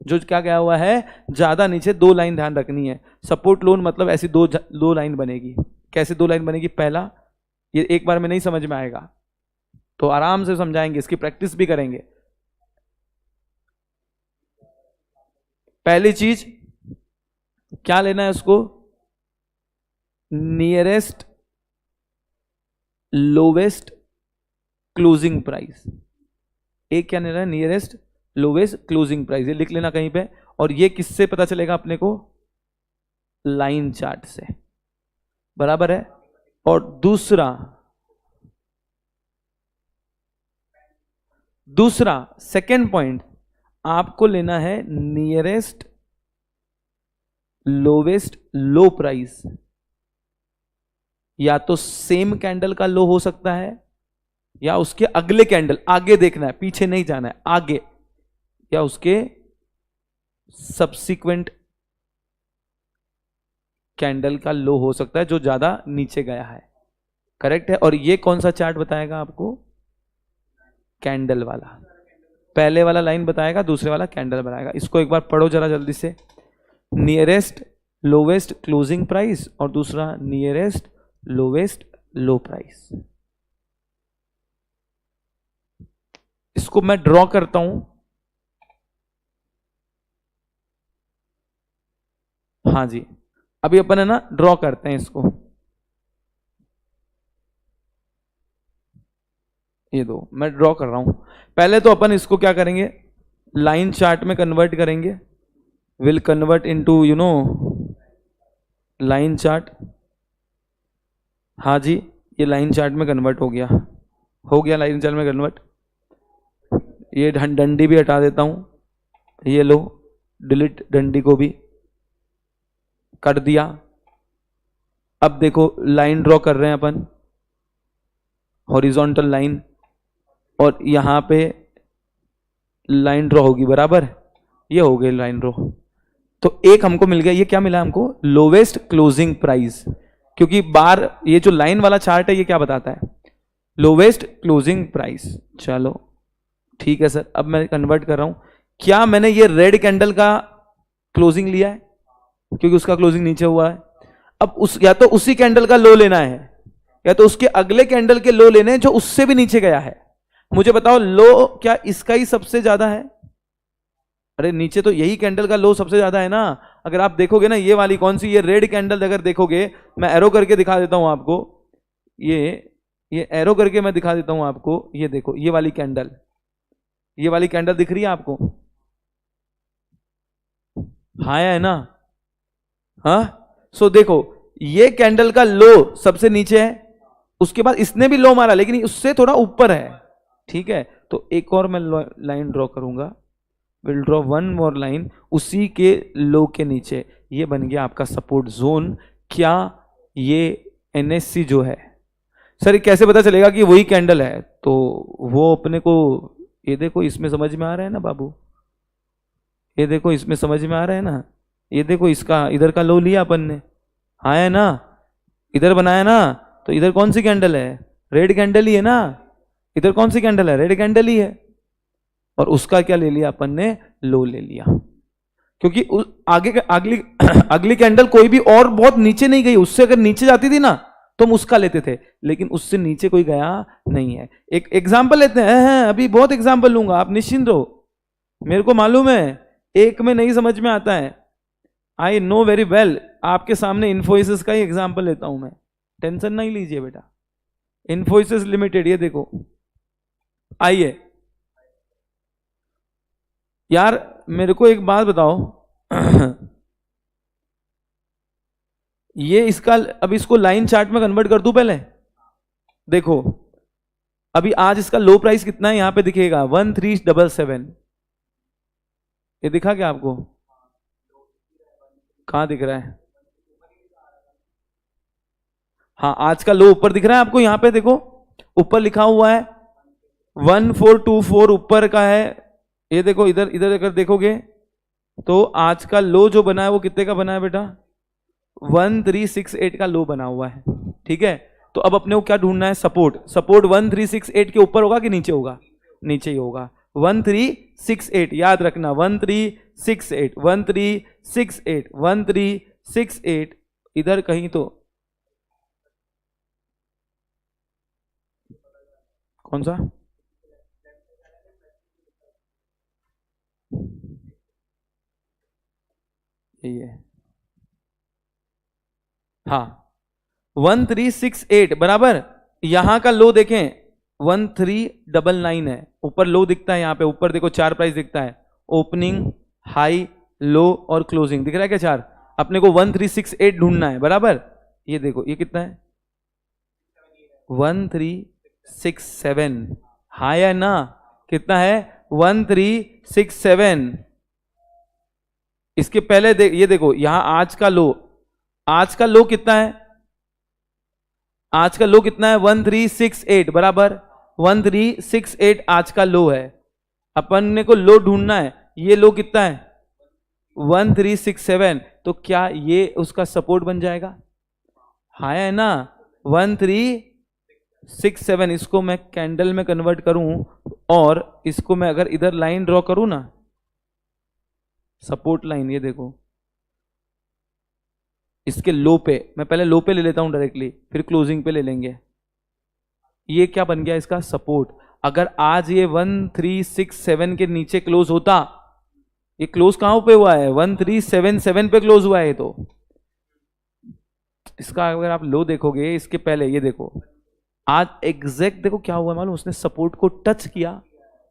जो क्या गया हुआ है? ज्यादा नीचे। 2 लाइन ध्यान रखनी है। सपोर्ट लोन मतलब ऐसी दो लाइन बनेगी। कैसे 2 लाइन बनेगी? पहला, ये एक बार में नहीं समझ में आएगा तो आराम से समझाएंगे, इसकी प्रैक्टिस भी करेंगे। पहली चीज क्या लेना है उसको? Nearest lowest closing price. एक क्या लेना है? नियरेस्ट लोवेस्ट क्लोजिंग प्राइस, ये लिख लेना कहीं पे। और ये किससे पता चलेगा अपने को? लाइन चार्ट से, बराबर है। और दूसरा सेकेंड पॉइंट, आपको लेना है नियरेस्ट लोवेस्ट लो प्राइस। या तो सेम कैंडल का लो हो सकता है, या उसके अगले कैंडल, आगे देखना है, पीछे नहीं जाना है, आगे, या उसके सब्सिक्वेंट कैंडल का लो हो सकता है जो ज्यादा नीचे गया है। करेक्ट है। और ये कौन सा चार्ट बताएगा आपको? कैंडल वाला। पहले वाला लाइन बताएगा, दूसरे वाला कैंडल बताएगा। इसको एक बार पढ़ो जरा जल्दी से। नियरेस्ट लोवेस्ट क्लोजिंग प्राइस, और दूसरा नियरेस्ट लोवेस्ट लो प्राइस। इसको मैं ड्रॉ करता हूं। हाँ जी, अभी अपन है ना ड्रॉ करते हैं इसको। ये दो मैं ड्रॉ कर रहा हूं। पहले तो अपन इसको क्या करेंगे? लाइन चार्ट में कन्वर्ट करेंगे। Will convert into line chart. हाँ जी, ये लाइन चार्ट में कन्वर्ट हो गया लाइन चार्ट में कन्वर्ट। ये डंडी भी हटा देता हूं, ये लो, डिलीट डंडी को भी कर दिया। अब देखो लाइन ड्रॉ कर रहे हैं अपन, हॉरिजॉन्टल लाइन, और यहां पे लाइन ड्रॉ होगी, बराबर। ये हो गई लाइन ड्रॉ। तो एक हमको मिल गया, ये क्या मिला हमको, लोवेस्ट क्लोजिंग प्राइस। क्योंकि बार ये जो लाइन वाला चार्ट है ये क्या बताता है, लोवेस्ट क्लोजिंग प्राइस। चलो ठीक है सर, अब मैं कन्वर्ट कर रहा हूं। क्या मैंने ये रेड कैंडल का क्लोजिंग लिया है, क्योंकि उसका क्लोजिंग नीचे हुआ है। अब या तो उसी कैंडल का लो लेना है, या तो उसके अगले कैंडल के लो लेने हैं जो उससे भी नीचे गया है। मुझे बताओ लो क्या इसका ही सबसे ज्यादा है? अरे नीचे तो यही कैंडल का लो सबसे ज्यादा है ना। अगर आप देखोगे ना, ये वाली कौन सी, ये रेड कैंडल अगर देखोगे, मैं एरो करके दिखा देता हूं आपको, ये एरो करके मैं दिखा देता हूं आपको। ये देखो, ये वाली कैंडल दिख रही है आपको? हाँ है ना? हाँ। सो देखो, ये कैंडल का लो सबसे नीचे है, उसके बाद इसने भी लो मारा लेकिन उससे थोड़ा ऊपर है, ठीक है। तो एक और मैं लाइन ड्रॉ करूंगा, will draw one more line उसी के लो के नीचे। ये बन गया आपका सपोर्ट जोन। क्या ये एनएससी जो है, सर कैसे पता चलेगा कि वही कैंडल है? तो वो अपने को, ये देखो इसमें समझ में आ रहा है ना बाबू, ये देखो इसमें समझ में आ रहा है ना, ये देखो इसका इधर का लो लिया अपन ने, हाँ है ना, इधर बनाया ना, तो इधर कौन सी कैंडल है, रेड कैंडल ही है ना। इधर कौन सी कैंडल है, रेड कैंडल ही है, और उसका क्या ले लिया अपन ने, लो ले लिया। क्योंकि आगे अगली अगली कैंडल कोई भी और बहुत नीचे नहीं गई, उससे अगर नीचे जाती थी ना तो हम उसका लेते थे, लेकिन उससे नीचे कोई गया नहीं है। एक एग्जांपल लेते हैं, अभी बहुत एग्जांपल लूंगा, आप निश्चिंत रहो। मेरे को मालूम है एक में नहीं समझ में आता है, आई नो वेरी वेल। आपके सामने इन्फोसिस का ही एग्जांपल लेता हूं मैं, टेंशन नहीं लीजिए बेटा। इन्फोसिस लिमिटेड, ये देखो, आइए यार मेरे को एक बात बताओ ये इसका, अब इसको लाइन चार्ट में कन्वर्ट कर दूं पहले। देखो अभी आज इसका लो प्राइस कितना है, यहां पे दिखेगा 1377। ये दिखा क्या आपको? कहां दिख रहा है? हाँ आज का लो ऊपर दिख रहा है आपको, यहां पे देखो ऊपर लिखा हुआ है 1424 ऊपर का है। ये देखो इधर इधर अगर देखोगे तो आज का लो जो बना है वो कितने का बना है बेटा, 1368 का लो बना हुआ है, ठीक है। तो अब अपने को क्या ढूंढना है, सपोर्ट। सपोर्ट 1368 के ऊपर होगा कि नीचे होगा? नीचे ही होगा। 1368 याद रखना, 1368 1368 1368, इधर कहीं तो कौन सा, यही है, हाँ 1368 बराबर। यहां का लो देखें 1399 है, ऊपर लो दिखता है, यहां पे ऊपर देखो चार प्राइस दिखता है, ओपनिंग, हाई, लो और क्लोजिंग दिख रहा है क्या, चार। अपने को 1368 ढूंढना है, बराबर। ये देखो ये कितना है, 1367, हाई है ना, कितना है 1367। इसके पहले ये देखो यहां आज का लो, आज का लो कितना है, आज का लो कितना है 1368 बराबर, 1368 आज का लो है। अपन ने को लो ढूंढना है, ये लो कितना है 1367। तो क्या ये उसका सपोर्ट बन जाएगा? हाँ है ना, 1367। इसको मैं कैंडल में कन्वर्ट करूं और इसको मैं अगर इधर लाइन ड्रॉ करूं ना, सपोर्ट लाइन, ये देखो इसके लो पे, मैं पहले लो पे ले लेता हूं डायरेक्टली, फिर क्लोजिंग पे ले लेंगे। ये क्या बन गया इसका सपोर्ट। अगर आज ये 1367 के नीचे क्लोज होता, ये क्लोज कहां पे हुआ है 1377 पे क्लोज हुआ है, तो इसका अगर आप लो देखोगे इसके पहले, ये देखो आज एग्जैक्ट देखो क्या हुआ मालूम, उसने सपोर्ट को टच किया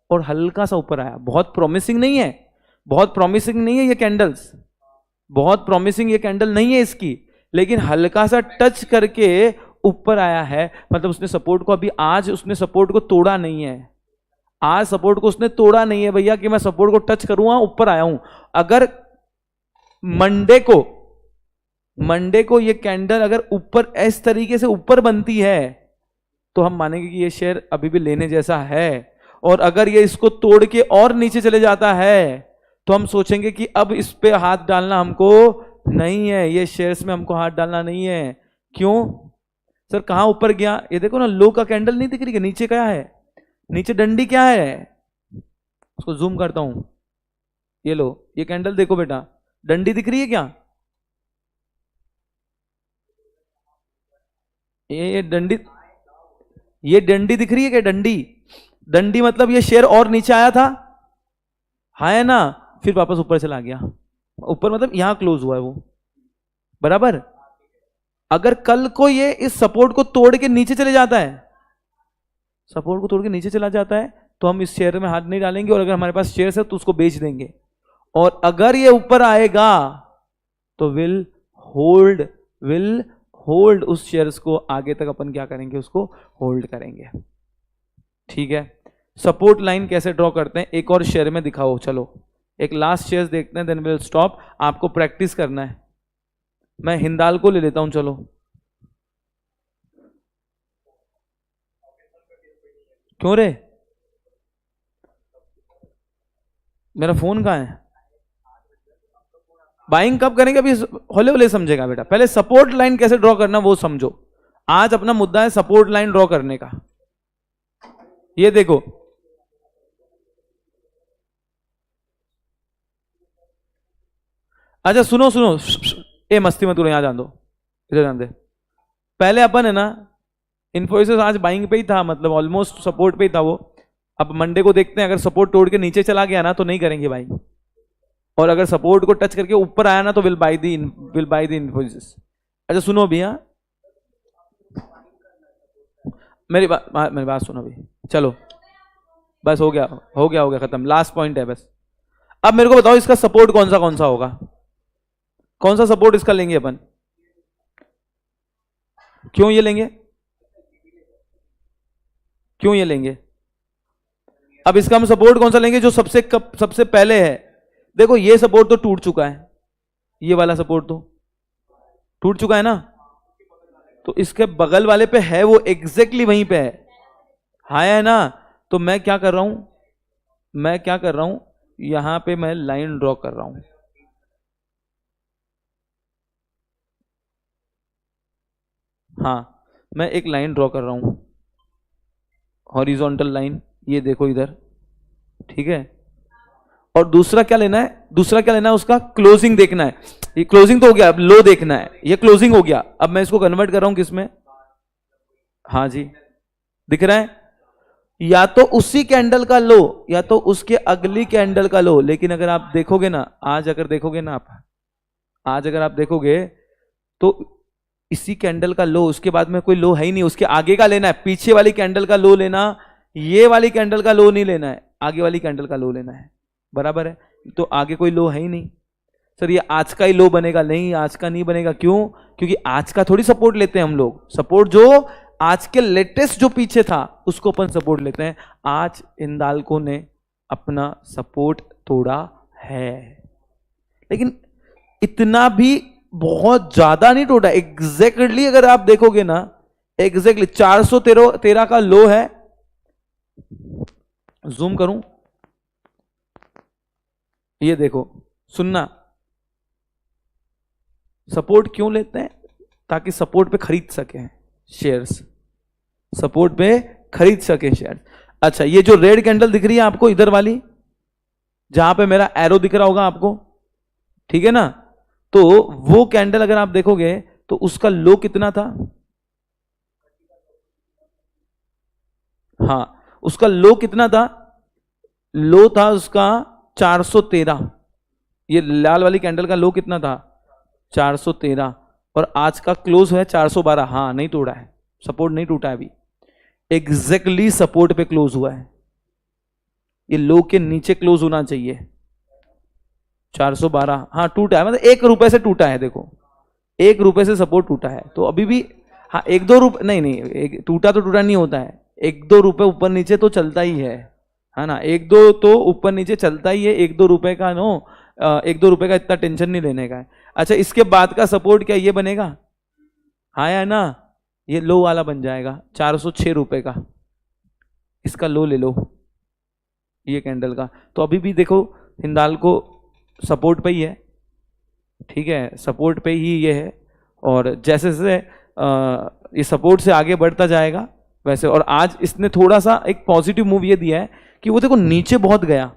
और हल्का सा ऊपर आया, बहुत प्रॉमिसिंग नहीं है, बहुत प्रॉमिसिंग नहीं है ये कैंडल्स, बहुत प्रॉमिसिंग ये कैंडल नहीं है इसकी, लेकिन हल्का सा टच करके ऊपर आया है, मतलब उसने सपोर्ट को अभी आज उसने सपोर्ट को तोड़ा नहीं है, आज सपोर्ट को उसने तोड़ा नहीं है भैया कि मैं सपोर्ट को टच करूंगा ऊपर आया हूं। अगर मंडे को ये कैंडल अगर ऊपर इस तरीके से ऊपर बनती है तो हम मानेंगे कि ये शेयर अभी भी लेने जैसा है, और अगर ये इसको तोड़ के और नीचे चले जाता है तो हम सोचेंगे कि अब इस पे हाथ डालना हमको नहीं है, ये शेयर्स में हमको हाथ डालना नहीं है। क्यों सर, कहां ऊपर गया? ये देखो ना, लो का कैंडल नहीं दिख रही है, नीचे क्या है, नीचे डंडी क्या है, उसको जूम करता हूं, ये लो, ये कैंडल देखो बेटा, डंडी दिख रही है क्या? ये डंडी, ये डंडी दिख रही है क्या? डंडी, डंडी मतलब ये शेयर और नीचे आया था, हाँ है ना, फिर वापस ऊपर चला गया, ऊपर मतलब यहां क्लोज हुआ है वो, बराबर। अगर कल को ये इस सपोर्ट को तोड़ के नीचे चले जाता है, सपोर्ट को तोड़ के नीचे चला जाता है, तो हम इस शेयर में हाथ नहीं डालेंगे, और अगर हमारे पास शेयर है तो उसको बेच देंगे। और अगर ये ऊपर आएगा तो विल होल्ड उस शेयर्स को, आगे तक अपन क्या करेंगे, उसको होल्ड करेंगे। ठीक है, सपोर्ट लाइन कैसे ड्रॉ करते हैं एक और शेयर में दिखाओ, चलो एक लास्ट शेयर देखते हैं, देन विल स्टॉप। आपको प्रैक्टिस करना है, मैं हिंदाल को ले लेता हूं, चलो। क्यों रे, मेरा फोन कहां है? बाइंग कब करेंगे, अभी होले होले समझेगा बेटा, पहले सपोर्ट लाइन कैसे ड्रॉ करना वो समझो। आज अपना मुद्दा है सपोर्ट लाइन ड्रॉ करने का। ये देखो, अच्छा सुनो सुनो, ए मस्ती मत करो, यहां जान दो, इधर जान दे। पहले अपन है ना, इन्फोसिस आज बाइंग पे ही था, मतलब ऑलमोस्ट सपोर्ट पे ही था वो। अब मंडे को देखते हैं, अगर सपोर्ट तोड़ के नीचे चला गया ना तो नहीं करेंगे बाइंग, और अगर सपोर्ट को टच करके ऊपर आया ना तो विल बाय द इन्फोसिस। अच्छा सुनो भैया, मेरी बात सुनो अभी, चलो बस हो गया खत्म, लास्ट पॉइंट है बस। अब मेरे को बताओ इसका सपोर्ट कौन सा होगा, कौन सा सपोर्ट इसका लेंगे अपन? क्यों ये लेंगे, क्यों ये लेंगे? अब इसका हम सपोर्ट कौन सा लेंगे जो सबसे पहले है? देखो ये सपोर्ट तो टूट चुका है, ये वाला सपोर्ट तो टूट चुका है ना, तो इसके बगल वाले पे है, वो एग्जैक्टली वहीं पे है, हाँ है ना। तो मैं क्या कर रहा हूं, यहां पे मैं लाइन ड्रॉ कर रहा हूं, हाँ मैं एक लाइन ड्रॉ कर रहा हूं, हॉरिजॉन्टल लाइन, ये देखो इधर, ठीक है। और दूसरा क्या लेना है, उसका क्लोजिंग देखना है। ये क्लोजिंग तो हो गया, अब लो देखना है, ये क्लोजिंग हो गया। अब मैं इसको कन्वर्ट कर रहा हूं किसमें, हाँ जी दिख रहा है, या तो उसी कैंडल का लो या तो उसके अगली कैंडल का लो। लेकिन अगर आप देखोगे ना, आज अगर आप देखोगे तो इसी कैंडल का लो, उसके बाद में कोई लो है ही नहीं, उसके आगे का लेना है, पीछे वाली कैंडल का लो लेना, ये वाली कैंडल का लो नहीं लेना है, आगे वाली कैंडल का लो लेना है, बराबर है। तो आगे कोई लो है ही नहीं, सर ये आज का ही लो बनेगा, नहीं आज का नहीं बनेगा। क्यों? क्योंकि आज का थोड़ी सपोर्ट लेते हैं हम लोग, सपोर्ट जो आज के लेटेस्ट जो पीछे था उसको अपन सपोर्ट लेते हैं। आज हिंदाल्को ने अपना सपोर्ट तोड़ा है, लेकिन इतना भी बहुत ज्यादा नहीं टूटा, एग्जैक्टली अगर आप देखोगे ना, एग्जैक्टली 413 का लो है। जूम करूं, ये देखो, सुनना, सपोर्ट क्यों लेते हैं? ताकि सपोर्ट पे खरीद सके शेयर्स, सपोर्ट पे खरीद सके शेयर्स। अच्छा, ये जो रेड कैंडल दिख रही है आपको इधर वाली, जहां पे मेरा एरो दिख रहा होगा आपको, ठीक है ना, तो वो कैंडल अगर आप देखोगे तो उसका लो कितना था, हाँ उसका लो कितना था, लो था उसका 413। ये लाल वाली कैंडल का लो कितना था, 413, और आज का क्लोज है 412। हाँ नहीं तोड़ा है, सपोर्ट नहीं टूटा है अभी, एग्जैक्टली सपोर्ट पे क्लोज हुआ है। ये लो के नीचे क्लोज होना चाहिए, 412, हाँ टूटा है, मतलब 1 रुपए से टूटा है, देखो 1 रुपए से सपोर्ट टूटा है, तो अभी भी हाँ 1-2 रुपए नहीं, टूटा तो टूटा नहीं होता है, 1-2 रुपए ऊपर नीचे तो चलता ही है ना, 1-2 तो ऊपर नीचे चलता ही है, 1-2 रुपए का 1-2 रुपए का इतना टेंशन नहीं लेने का है। अच्छा इसके बाद का सपोर्ट क्या ये बनेगा, हाँ या ना, ये लो वाला बन जाएगा 406 रुपए का, इसका लो ले लो ये कैंडल का। तो अभी भी देखो हिंदाल्को सपोर्ट पे ही है, ठीक है, सपोर्ट पे ही ये है, और जैसे जैसे ये सपोर्ट से आगे बढ़ता जाएगा वैसे, और आज इसने थोड़ा सा एक पॉजिटिव मूव ये दिया है कि वो देखो नीचे बहुत गया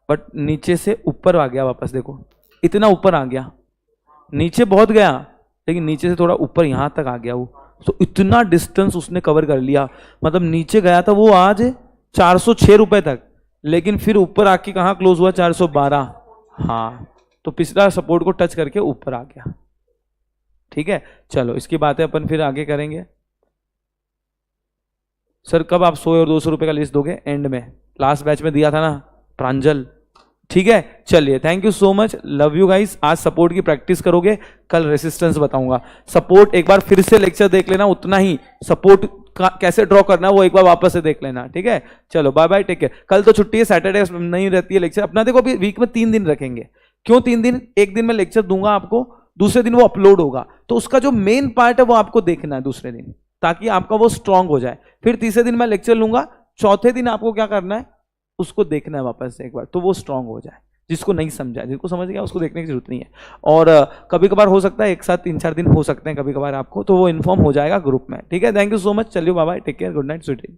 बट नीचे से ऊपर आ गया वापस, देखो इतना ऊपर आ गया, नीचे बहुत गया लेकिन नीचे से थोड़ा ऊपर यहां तक आ गया वो, तो इतना डिस्टेंस उसने कवर कर लिया, मतलब नीचे गया था वो आज 406 रुपए तक, लेकिन फिर ऊपर आके कहां क्लोज हुआ 412, हाँ तो पिछला सपोर्ट को टच करके ऊपर आ गया, ठीक है। चलो इसकी बातें अपन फिर आगे करेंगे। सर कब आप 100 और 200 रुपए का लिस्ट दोगे, एंड में, लास्ट बैच में दिया था ना प्रांजल, ठीक है। चलिए thank you so much, love you guys. आज सपोर्ट की प्रैक्टिस करोगे, कल रेसिस्टेंस बताऊंगा। सपोर्ट एक बार फिर से लेक्चर देख लेना, उतना ही सपोर्ट कैसे ड्रॉ करना है वो एक बार वापस से देख लेना, ठीक है। चलो बाय बाय, टेक केयर। कल तो छुट्टी है, सैटरडे नहीं रहती है लेक्चर अपना, देखो अभी वीक में 3 दिन रखेंगे। क्यों 3 दिन, एक दिन मैं लेक्चर दूंगा आपको, दूसरे दिन वो अपलोड होगा, तो उसका जो मेन पार्ट है वो आपको देखना है दूसरे दिन, ताकि आपका वो स्ट्रांग हो जाए। फिर तीसरे दिन मैं लेक्चर लूंगा, चौथे दिन आपको क्या करना है, उसको देखना है वापस से एक बार, तो वो स्ट्रांग हो जाए। जिसको नहीं समझा, जिसको समझ गया उसको देखने की जरूरत नहीं है। और कभी कभार हो सकता है एक साथ 3-4 दिन हो सकते हैं कभी कभार आपको, तो वो इन्फॉर्म हो जाएगा ग्रुप में, ठीक है। थैंक यू सो मच, चलिए bye bye, take care, good night, sweet dream.